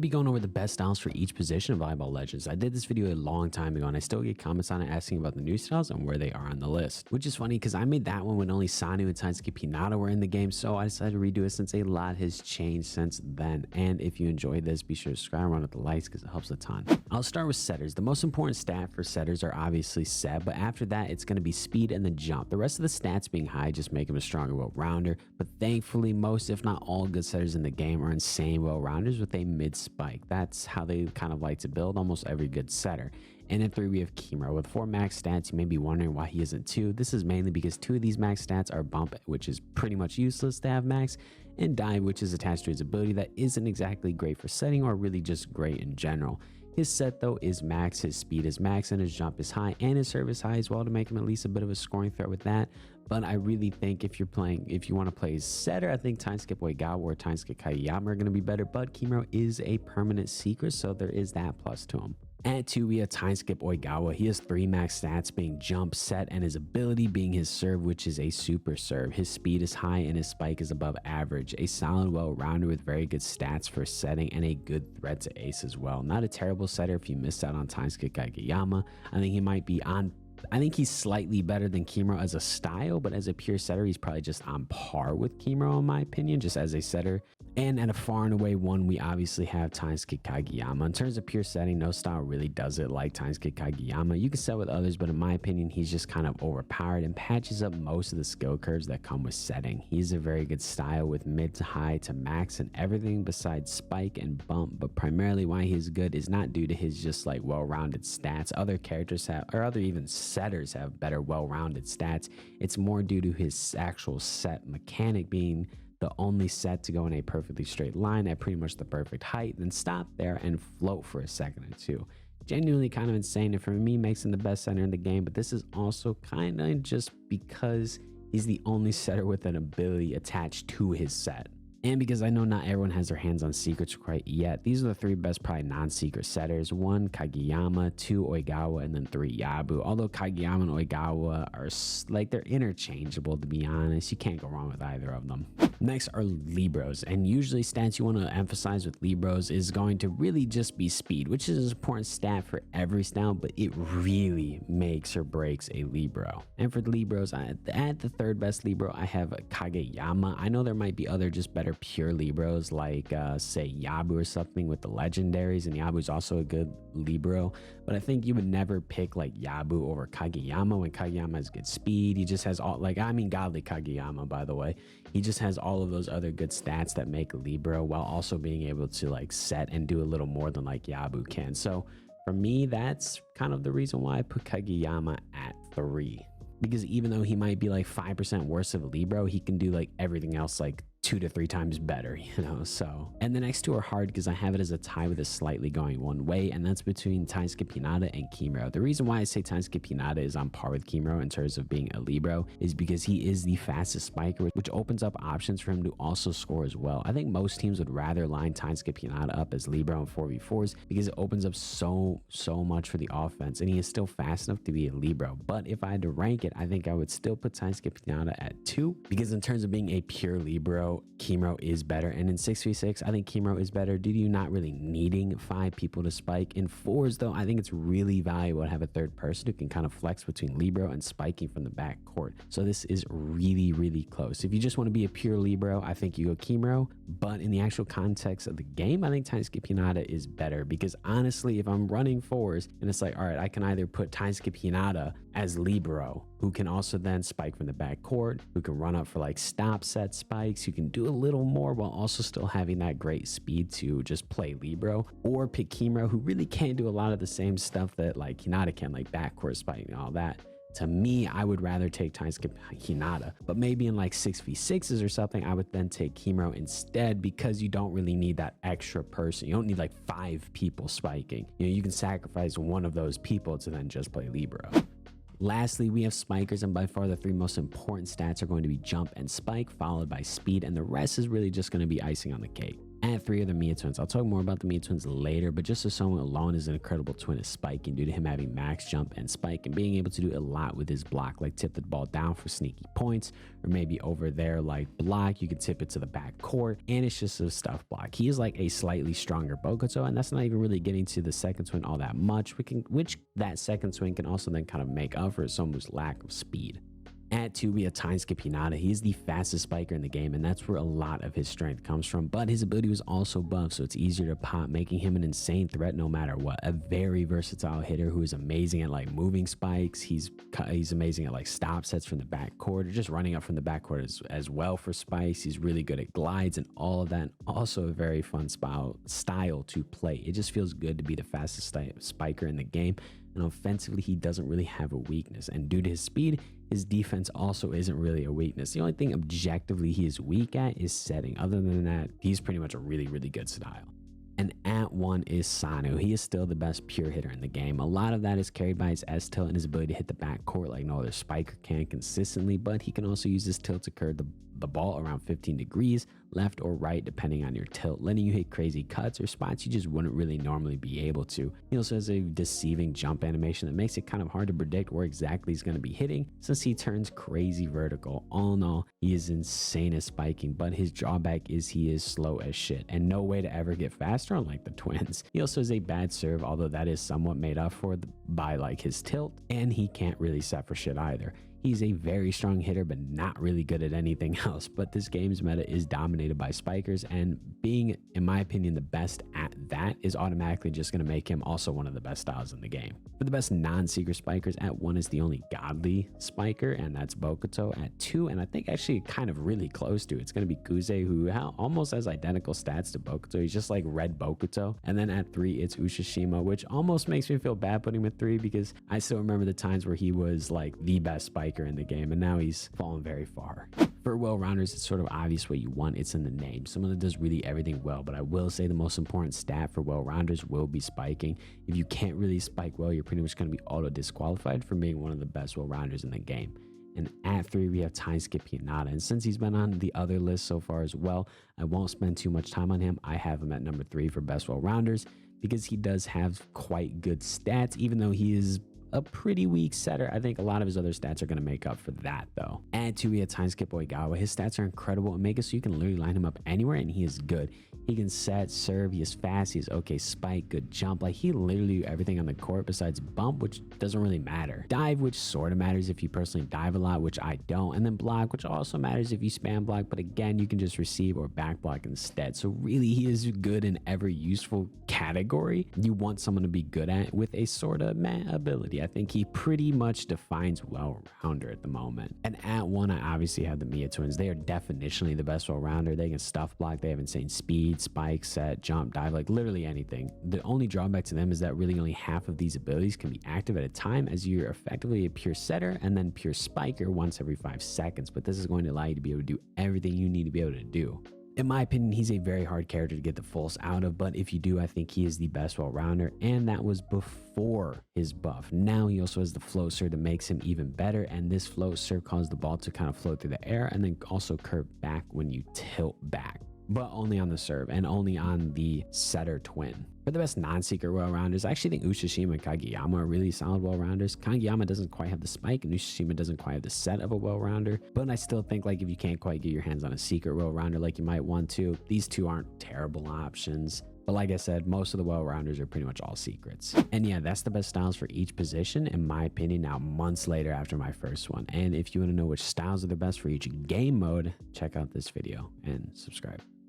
be going over the best styles for each position of Volleyball Legends. I did this video a long time ago and I still get comments on it asking about the new styles and where they are on the list. Which is funny because I made that one when only Sanu and Tainsuke Hinata were in the game, so I decided to redo it since a lot has changed since then. And if you enjoyed this, be sure to subscribe and run with the likes because it helps a ton. I'll start with setters. The most important stat for setters are obviously set, but after that it's going to be speed and the jump. The rest of the stats being high just make him a stronger well-rounder, but thankfully most if not all good setters in the game are insane well-rounders with a mid spike. That's how they kind of like to build almost every good setter. And in 3 we have Kimro. With 4 max stats, you may be wondering why he isn't 2. This is mainly because 2 of these max stats are bump, which is pretty much useless to have max, and dive, which is attached to his ability that isn't exactly great for setting or really just great in general. His set though is max, his speed is max, and his jump is high, and his serve is high as well to make him at least a bit of a scoring threat with that. But I really think if you want to play setter, I think Tainsuke Oigawa or Tainsuke Kageyama are going to be better, but Kimro is a permanent secret, so there is that plus to him. At 2, we have Tainsuke Oigawa. He has 3 max stats being jump, set, and his ability being his serve, which is a super serve. His speed is high and his spike is above average. A solid well-rounder with very good stats for setting and a good threat to ace as well. Not a terrible setter if you missed out on Tainsuke Kageyama. I think he's slightly better than Kimro as a style, but as a pure setter, he's probably just on par with Kimro in my opinion, just as a setter. And at a far and away one, we obviously have Tainsuke Kageyama. In terms of pure setting, no style really does it like Tainsuke Kageyama. You can set with others, but in my opinion, he's just kind of overpowered and patches up most of the skill curves that come with setting. He's a very good style with mid to high to max and everything besides spike and bump, but primarily why he's good is not due to his just like well-rounded stats. Other characters have, or other even setters have better well-rounded stats. It's more due to his actual set mechanic being the only set to go in a perfectly straight line at pretty much the perfect height, then stop there and float for a second or two. Genuinely kind of insane, and for me makes him the best setter in the game, but this is also kind of just because he's the only setter with an ability attached to his set. And because I know not everyone has their hands on secrets quite yet, these are the 3 best probably non-secret setters. 1 Kageyama, 2 Oigawa, and then 3 Yabu. Although Kageyama and Oigawa are like they're interchangeable, to be honest. You can't go wrong with either of them. Next are Liberos, and usually stats you want to emphasize with Liberos is going to really just be speed, which is an important stat for every style, but it really makes or breaks a Libero. And for the Liberos, at the 3rd best Libero, I have Kageyama. I know there might be other just better pure Liberos like say Yabu or something with the legendaries, and Yabu's also a good Libero, but I think you would never pick like Yabu over Kageyama when Kageyama has good speed. He just has all godly Kageyama, by the way. He just has all of those other good stats that make a Libero while also being able to like set and do a little more than like Yabu can. So for me, that's kind of the reason why I put Kageyama at 3, because even though he might be like 5% worse of a Libero, he can do like everything else like 2 to 3 times better, you know. So, and the next 2 are hard because I have it as a tie with a slightly going one way, and that's between Tainsuke Hinata and Kimro. The reason why I say Tainsuke Hinata is on par with Kimro in terms of being a Libero is because he is the fastest spiker, which opens up options for him to also score as well. I think most teams would rather line Tainsuke Hinata up as Libero in 4v4s because it opens up so much for the offense, and he is still fast enough to be a Libero. But if I had to rank it, I think I would still put Tainsuke Hinata at 2, because in terms of being a pure Libero, Kimro is better, and in 6v6 I think Kimro is better due to you not really needing 5 people to spike. In 4s though, I think it's really valuable to have a 3rd person who can kind of flex between Libero and spiking from the back court. So this is really close. If you just want to be a pure Libero, I think you go Kimro, but in the actual context of the game, I think Tainsuke Hinata is better, because honestly, if I'm running 4s and it's like, all right, I can either put Tainsuke Hinata as Libero, who can also then spike from the back court, who can run up for like stop set spikes, who can do a little more while also still having that great speed to just play Libero, or pick Kimro, who really can't do a lot of the same stuff that like Hinata can, like backcourt spiking and all that. To me, I would rather take Tainsuke Hinata, but maybe in like 6v6s or something, I would then take Kimro instead, because you don't really need that extra person. You don't need like 5 people spiking. You know, you can sacrifice one of those people to then just play Libero. Lastly, we have spikers, and by far the 3 most important stats are going to be jump and spike, followed by speed, and the rest is really just going to be icing on the cake. At 3 are the Mia twins. I'll talk more about the Mia twins later, but just as someone alone is an incredible twin is spiking due to him having max jump and spike and being able to do a lot with his block, like tip the ball down for sneaky points, or maybe over there like block, you can tip it to the back court, and it's just a stuff block. He is like a slightly stronger Bokuto, and that's not even really getting to the second twin all that much, which that second twin can also then kind of make up for someone's lack of speed. At 2, we have time skip Hinata. He is the fastest spiker in the game, and that's where a lot of his strength comes from, but his ability was also buffed, so it's easier to pop, making him an insane threat no matter what. A very versatile hitter who is amazing at like moving spikes. He's amazing at like stop sets from the backcourt, or just running up from the backcourt as well for spikes. He's really good at glides and all of that, and also a very fun style to play. It just feels good to be the fastest spiker in the game, and offensively he doesn't really have a weakness, and due to his speed, his defense also isn't really a weakness. The only thing objectively he is weak at is setting. Other than that, he's pretty much a really, really good style. And at 1 is Sanu. He is still the best pure hitter in the game. A lot of that is carried by his S tilt and his ability to hit the backcourt like no other spiker can consistently, but he can also use his tilt to curve the ball around 15 degrees, left or right, depending on your tilt, letting you hit crazy cuts or spots you just wouldn't really normally be able to. He also has a deceiving jump animation that makes it kind of hard to predict where exactly he's going to be hitting, since he turns crazy vertical. All in all, he is insane at spiking, but his drawback is he is slow as shit, and no way to ever get faster unlike the twins. He also has a bad serve, although that is somewhat made up for by like his tilt, and he can't really set for shit either. He's a very strong hitter, but not really good at anything else. But this game's meta is dominated by spikers, and being, in my opinion, the best at that is automatically just going to make him also one of the best styles in the game. For the best non-secret spikers, at 1 is the only godly spiker, and that's Bokuto. At 2, and I think actually kind of really close to, it's going to be Kuze, who almost has identical stats to Bokuto. He's just like red Bokuto. And then at 3, it's Ushishima, which almost makes me feel bad putting him at 3 because I still remember the times where he was like the best spiker in the game, and now he's fallen very far. For well-rounders, it's sort of obvious what you want. It's in the name. Someone that does really everything well, but I will say the most important stat for well-rounders will be spiking. If you can't really spike well, you're pretty much going to be auto-disqualified from being one of the best well-rounders in the game. And at 3, we have time skip Hinata, and since he's been on the other list so far as well, I won't spend too much time on him. I have him at number 3 for best well-rounders because he does have quite good stats, even though he is a pretty weak setter. I think a lot of his other stats are going to make up for that though. At 2, we have time skip Oigawa. His stats are incredible and make it so you can literally line him up anywhere and he is good. He can set, serve, he is fast, he's okay spike, good jump. Like he literally do everything on the court besides bump, which doesn't really matter. Dive, which sort of matters if you personally dive a lot, which I don't. And then block, which also matters if you spam block, but again, you can just receive or back block instead. So really he is good in every useful category you want someone to be good at with a sort of meh ability. I think he pretty much defines well-rounder at the moment. And at 1, I obviously have the Mia twins. They are definitionally the best well-rounder. They can stuff block, they have insane speed, spike, set, jump, dive, like literally anything. The only drawback to them is that really only half of these abilities can be active at a time, as you're effectively a pure setter and then pure spiker once every 5 seconds. But this is going to allow you to be able to do everything you need to be able to do. In my opinion, he's a very hard character to get the fulls out of, but if you do, I think he is the best well-rounder, and that was before his buff. Now he also has the float serve that makes him even better, and this float serve causes the ball to kind of float through the air and then also curve back when you tilt back, but only on the serve and only on the setter twin. For the best non-secret well-rounders, I actually think Ushishima and Kageyama are really solid well-rounders. Kageyama doesn't quite have the spike, and Ushishima doesn't quite have the set of a well-rounder, but I still think like if you can't quite get your hands on a secret well-rounder like you might want to, these two aren't terrible options. But like I said, most of the well-rounders are pretty much all secrets. And yeah, that's the best styles for each position, in my opinion, now months later after my first one. And if you want to know which styles are the best for each game mode, check out this video and subscribe.